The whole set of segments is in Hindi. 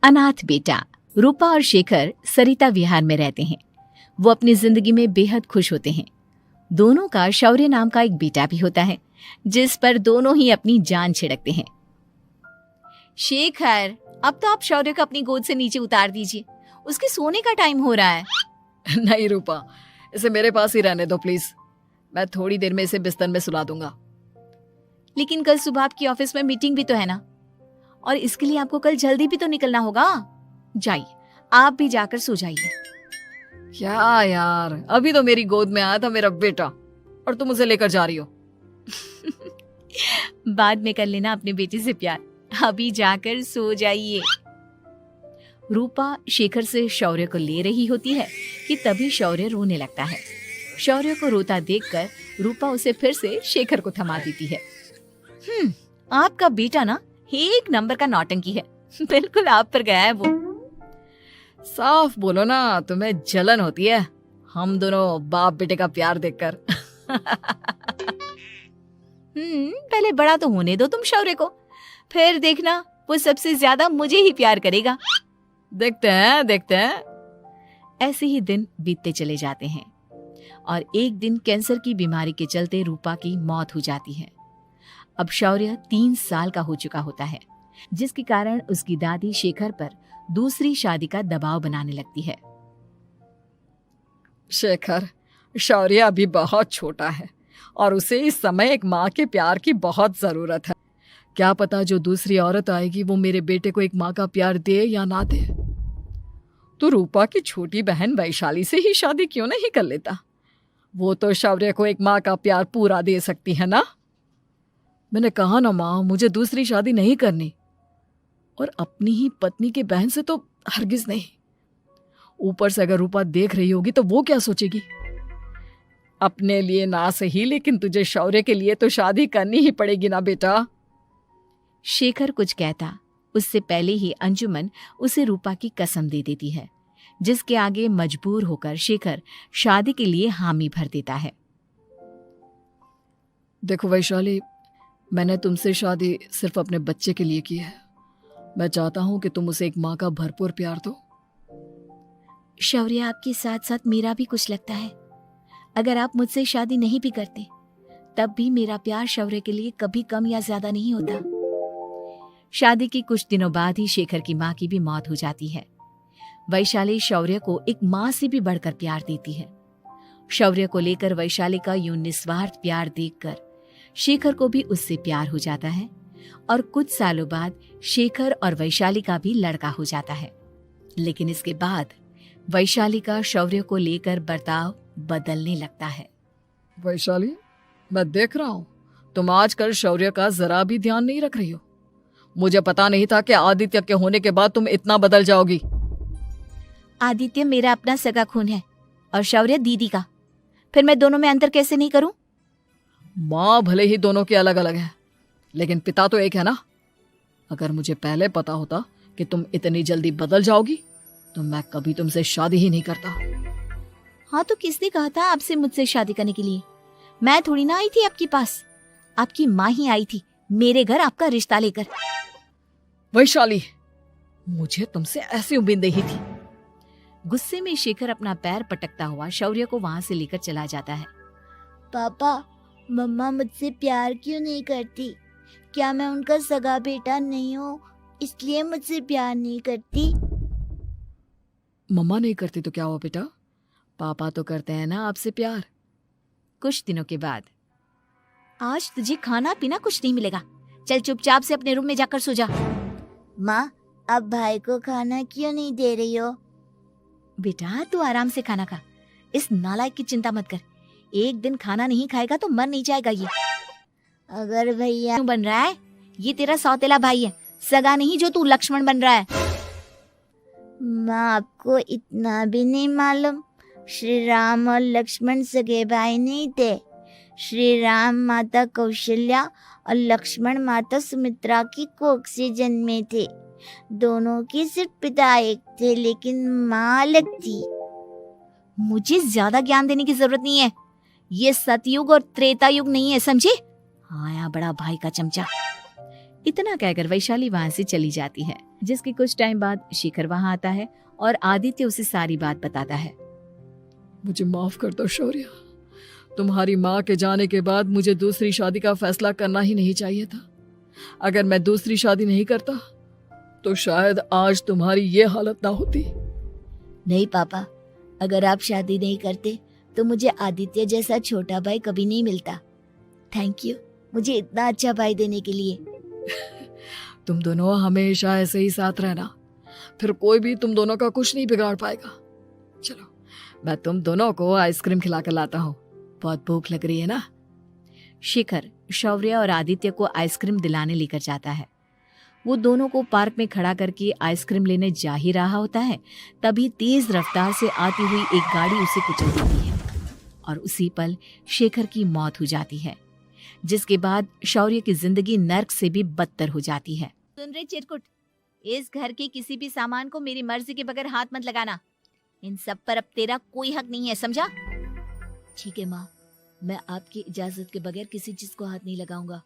अनाथ बेटा। रूपा और शेखर सरिता विहार में रहते हैं। वो अपनी जिंदगी में बेहद खुश होते हैं। दोनों का शौर्य नाम का एक बेटा भी होता है, जिस पर दोनों ही अपनी जान छिड़कते हैं। शेखर, अब तो आप शौर्य को अपनी गोद से नीचे उतार दीजिए, उसके सोने का टाइम हो रहा है। नहीं रूपा, इसे मेरे पास ही रहने दो प्लीज। मैं थोड़ी देर में इसे बिस्तर में सुला दूंगा। लेकिन कल सुबह आपकी ऑफिस में मीटिंग भी तो है ना, और इसके लिए आपको कल जल्दी भी तो निकलना होगा। जाइए, आप भी जाकर सो जाइए। क्या यार, अभी तो मेरी गोद में आया था मेरा बेटा और तुम उसे लेकर जा रही हो। बाद में कर लेना अपने बेटे से प्यार, अभी जाकर सो जाइए। रूपा शेखर से शौर्य को ले रही होती है कि तभी शौर्य रोने लगता है। शौर्य को रोता देखकर रूपा उसे फिर से शेखर को थमा देती है। आपका बेटा ना एक नंबर का नौटंकी है, बिल्कुल आप पर गया है वो। साफ बोलो ना, तुम्हें जलन होती है हम दोनों बाप बेटे का प्यार देखकर। पहले बड़ा तो होने दो तुम शौर्य को, फिर देखना वो सबसे ज्यादा मुझे ही प्यार करेगा। देखते हैं। ऐसे ही दिन बीतते चले जाते हैं और एक दिन कैंसर की बीमारी के चलते रूपा की मौत हो जाती है। अब शौर्य 3 साल का हो चुका होता है, जिसके कारण उसकी दादी शेखर पर दूसरी शादी का दबाव बनाने लगती है। शेखर, शौर्य अभी बहुत छोटा है और उसे इस समय एक माँ के प्यार की बहुत जरूरत है। क्या पता जो दूसरी औरत आएगी वो मेरे बेटे को एक माँ का प्यार दे या ना दे। तो रूपा की छोटी बहन वैशाली से ही शादी क्यों नहीं कर लेता? वो तो शौर्य को एक माँ का प्यार पूरा दे सकती है ना। मैंने कहा ना माँ, मुझे दूसरी शादी नहीं करनी, और अपनी ही पत्नी की बहन से तो हरगिज नहीं। ऊपर से अगर रूपा देख रही होगी तो वो क्या सोचेगी? अपने लिए ना सही, लेकिन तुझे शौर्य के लिए तो शादी करनी ही पड़ेगी ना बेटा। शेखर कुछ कहता उससे पहले ही अंजुमन उसे रूपा की कसम दे देती है, जिसके आगे मजबूर होकर शेखर शादी के लिए हामी भर देता है। देखो वैशाली, मैंने तुमसे शादी सिर्फ अपने बच्चे के लिए की है। मैं चाहता हूं कि तुम उसे एक माँ का भरपूर प्यार दो। शौर्य, आपके साथ साथ मेरा भी कुछ लगता है। अगर आप मुझसे शादी नहीं भी करते तब भी मेरा प्यार शौर्य के लिए कभी कम या ज्यादा नहीं होता। शादी के कुछ दिनों बाद ही शेखर की माँ की भी मौत हो जाती है। वैशाली शौर्य को एक माँ से भी बढ़कर प्यार देती है। शौर्य को लेकर वैशाली का यूं निस्वार्थ प्यार देखकर शेखर को भी उससे प्यार हो जाता है और कुछ सालों बाद शेखर और वैशाली का भी लड़का हो जाता है। लेकिन इसके बाद वैशाली का शौर्य को लेकर बर्ताव बदलने लगता है। वैशाली, मैं देख रहा हूं तुम आजकल शौर्य का जरा भी ध्यान नहीं रख रही हो। मुझे पता नहीं था कि आदित्य के होने के बाद तुम इतना बदल जाओगी। आदित्य मेरा अपना सगा खून है और शौर्य दीदी का, फिर मैं दोनों में अंतर कैसे नहीं करूं? माँ भले ही दोनों की अलग अलग है, लेकिन पिता तो एक है ना। अगर मुझे पहले पता होता कि तुम इतनी जल्दी बदल जाओगी तो मैं कभी तुमसे शादी ही नहीं करता। हाँ, तो किसने कहा था आपसे मुझसे शादी करने के लिए? मैं थोड़ी ना आई थी आपके पास, आपकी माँ ही आई थी मेरे घर आपका रिश्ता लेकर। वैशाली, मुझे तुमसे ऐसी उम्मीद नहीं थी। गुस्से में शेखर अपना पैर पटकता हुआ शौर्य को वहां से लेकर चला जाता है। पापा, मम्मा मुझसे प्यार क्यों नहीं करती? क्या मैं उनका सगा बेटा नहीं हूँ इसलिए मुझसे प्यार नहीं करती? मम्मा नहीं करती तो क्या हुआ बेटा, पापा तो करते हैं ना आपसे प्यार। कुछ दिनों के बाद, आज तुझे खाना पीना कुछ नहीं मिलेगा, चल चुपचाप से अपने रूम में जाकर सो जा। माँ, अब भाई को खाना क्यों नहीं दे रही हो? बेटा तू आराम से खाना खा, इस नालायक की चिंता मत कर। एक दिन खाना नहीं खाएगा तो मर नहीं जाएगा ये। अगर भैया क्यों बन रहा है? ये तेरा सौतेला भाई है, सगा नहीं जो तू लक्ष्मण बन रहा है। माँ, आपको इतना भी नहीं मालूम? श्री राम और लक्ष्मण सगे भाई नहीं थे। श्री राम माता कौशल्या और लक्ष्मण माता सुमित्रा की कोख से जन्मे थे। दोनों के सिर्फ पिता एक थे, लेकिन माँ अलग थी। मुझे ज्यादा ज्ञान देने की जरूरत नहीं है, ये सतयुग और त्रेता युग नहीं है, समझे? आया बड़ा भाई का चमचा। इतना कहकर वैशाली वहां से चली जाती है। जिसके कुछ टाइम बाद शेखर वहां आता है और आदित्य उसे सारी बात बताता है। मुझे माफ कर दो शौर्य, तुम्हारी माँ के जाने के बाद मुझे दूसरी शादी का फैसला करना ही नहीं चाहिए था। अगर मैं दूसरी शादी नहीं करता तो शायद आज तुम्हारी ये हालत ना होती। नहीं पापा, अगर आप शादी नहीं करते तो मुझे आदित्य जैसा छोटा भाई कभी नहीं मिलता। थैंक यू मुझे इतना अच्छा भाई देने के लिए। तुम दोनों हमेशा ऐसे ही साथ रहना, फिर कोई भी तुम दोनों का कुछ नहीं बिगाड़ पाएगा। चलो मैं तुम दोनों को आइसक्रीम खिला कर लाता हूँ, बहुत भूख लग रही है ना। शेखर शौर्य और आदित्य को आइसक्रीम दिलाने लेकर जाता है। वो दोनों को पार्क में खड़ा करके आइसक्रीम लेने जा ही रहा होता है, तभी तेज रफ्तार से आती हुई एक गाड़ी उसे कुचल देती है और उसी पल शेखर की मौत हो जाती है। जिसके बाद शौर्य की जिंदगी नर्क से भी बदतर हो जाती है। सुन रहे चिरकुट, इस घर के किसी भी सामान को मेरी मर्जी के बगैर हाथ मत लगाना। इन सब पर अब तेरा कोई हक नहीं है, समझा? ठीक है माँ, मैं आपकी इजाजत के बगैर किसी चीज को हाथ नहीं लगाऊंगा।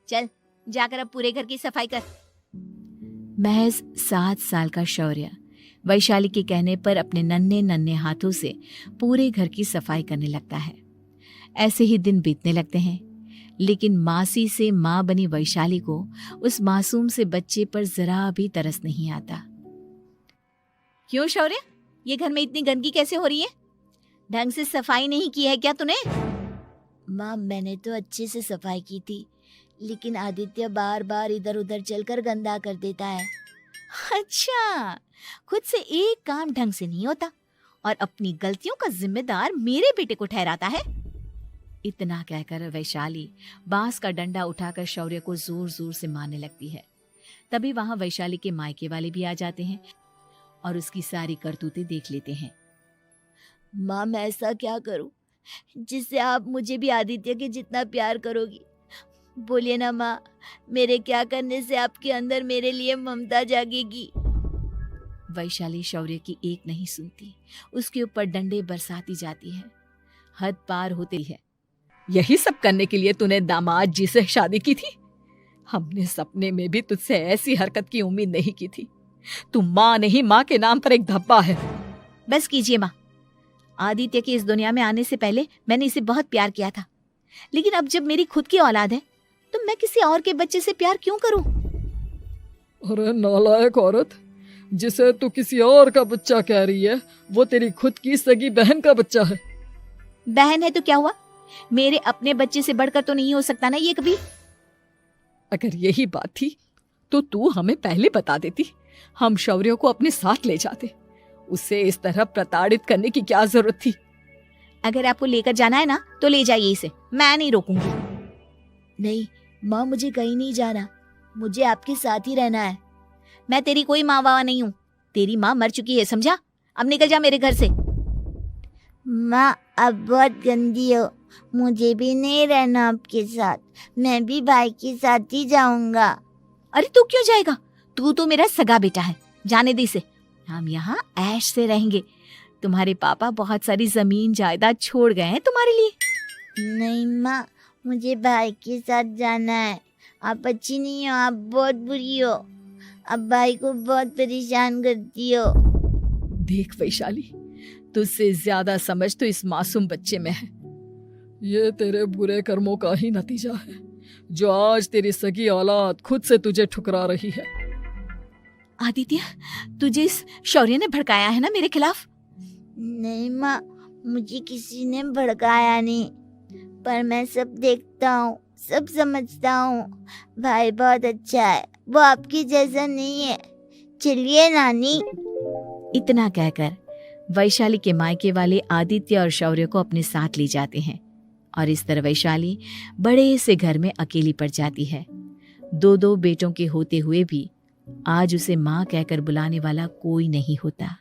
चल जाकर अब पूरे घर की सफाई कर। महज 7 साल का शौर्य वैशाली के कहने पर अपने नन्हे नन्हे हाथों से पूरे घर की सफाई करने लगता है। ऐसे ही दिन बीतने लगते हैं, लेकिन मासी से माँ बनी वैशाली को उस मासूम से बच्चे पर जरा भी तरस नहीं आता। क्यों शौर्य, ये घर में इतनी गंदगी कैसे हो रही है? ढंग से सफाई नहीं की है क्या तूने? माँ मैंने तो अच्छे से सफाई की थी, लेकिन आदित्य बार बार इधर उधर चलकर गंदा कर देता है। अच्छा, खुद से एक काम ढंग से नहीं होता और अपनी गलतियों का जिम्मेदार मेरे बेटे को ठहराता है। इतना कहकर वैशाली बांस का डंडा उठाकर शौर्य को जोर जोर से मारने लगती है। तभी वहां वैशाली के मायके वाले भी आ जाते हैं और उसकी सारी करतूतें देख लेते हैं। माँ मैं ऐसा क्या करूं जिससे आप मुझे भी आदित्य के जितना प्यार करोगी? बोलिए ना माँ, मेरे क्या करने से आपके अंदर मेरे लिए ममता जागेगी? वैशाली शौर्य की एक नहीं सुनती, उसके ऊपर डंडे बरसाती जाती है। हद पार होती है। यही सब करने के लिए तूने दामाद जी से शादी की थी? हमने सपने में भी तुझसे ऐसी हरकत की उम्मीद नहीं की थी। तू माँ नहीं, माँ के नाम पर एक धब्बा है। बस कीजिए माँ, आदित्य के इस दुनिया में आने से पहले मैंने इसे बहुत प्यार किया था, लेकिन अब जब मेरी खुद की औलाद है तो मैं किसी और के बच्चे से प्यार क्यों करूं? अरे नालायक औरत, जिसे तू किसी और का बच्चा कह रही है वो तेरी खुद की सगी बहन का बच्चा है। बहन है तो क्या हुआ, मेरे अपने बच्चे से बढ़कर तो नहीं हो सकता ना ये कभी। अगर यही बात थी तो तू हमें पहले बता देती, हम शौर्य को अपने साथ ले जाते। उसे इस तरह प्रताड़ित करने की क्या जरूरत थी? अगर आपको लेकर जाना है ना तो ले जाइए इसे, मैं नहीं रोकूंगी। नहीं माँ, मुझे कहीं नहीं जाना, मुझे आपके साथ ही रहना है। मैं तेरी कोई माँ बाबा नहीं हूँ, तेरी माँ मर चुकी है, समझा? अब निकल जा मेरे घर से। माँ आप बहुत गंदी हो, मुझे भी नहीं रहना आपके साथ, मैं भी भाई के साथ ही जाऊंगा। अरे तू क्यों जाएगा, तू तो मेरा सगा बेटा है, जाने दे इसे। हम यहाँ ऐश से रहेंगे, तुम्हारे पापा बहुत सारी जमीन जायदाद छोड़ गए हैं तुम्हारे लिए। नहीं माँ, मुझे भाई के साथ जाना है। आप अच्छी नहीं हो, आप बहुत बुरी हो, आप भाई को बहुत परेशान करती हो। देख वैशाली, तुझसे ज्यादा समझ तो इस मासूम बच्चे में है। ये तेरे बुरे कर्मों का ही नतीजा है जो आज तेरी सगी औलाद खुद से तुझे ठुकरा रही है। आदित्य, तुझे इस शौर्य ने भड़काया है ना मेरे खिलाफ? नहीं माँ, मुझे किसी ने भड़काया नहीं, पर मैं सब देखता हूँ, सब समझता हूँ। भाई बहुत अच्छा है, वो आपकी जैसा नहीं है। चलिए नानी। इतना कहकर वैशाली के मायके वाले आदित्य और शौर्य को अपने साथ ले जाते हैं और इस तरह वैशाली बड़े से घर में अकेली पड़ जाती है। 2 बेटों के होते हुए भी आज उसे माँ कहकर बुलाने वाला कोई नहीं होता।